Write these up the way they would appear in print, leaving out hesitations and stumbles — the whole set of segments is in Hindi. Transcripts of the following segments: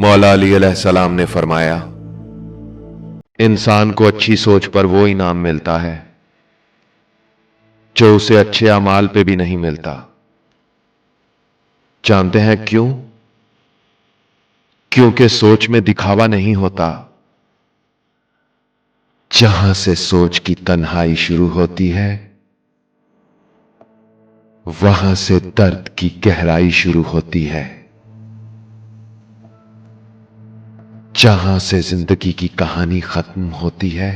मौला अली अलैहिस्सलाम ने फरमाया, इंसान को अच्छी सोच पर वो इनाम मिलता है जो उसे अच्छे अमाल पे भी नहीं मिलता। जानते हैं क्यों? क्योंकि सोच में दिखावा नहीं होता। जहां से सोच की तन्हाई शुरू होती है, वहां से दर्द की गहराई शुरू होती है। जहां से जिंदगी की कहानी खत्म होती है,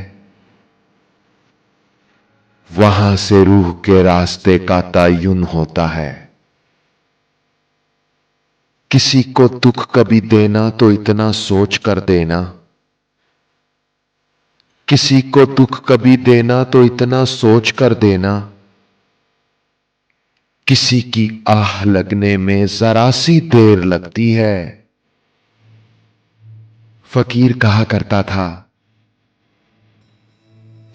वहां से रूह के रास्ते का तयन होता है। किसी को दुख कभी देना तो इतना सोच कर देना, किसी को दुख कभी देना तो इतना सोच कर देना, किसी की आह लगने में जरा सी देर लगती है। फकीर कहा करता था,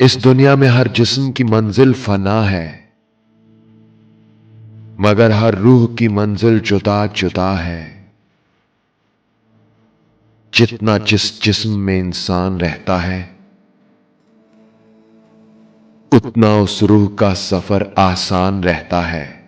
इस दुनिया में हर जिस्म की मंजिल फना है, मगर हर रूह की मंजिल जुदा जुदा है। जितना जिस जिस्म में इंसान रहता है, उतना उस रूह का सफर आसान रहता है।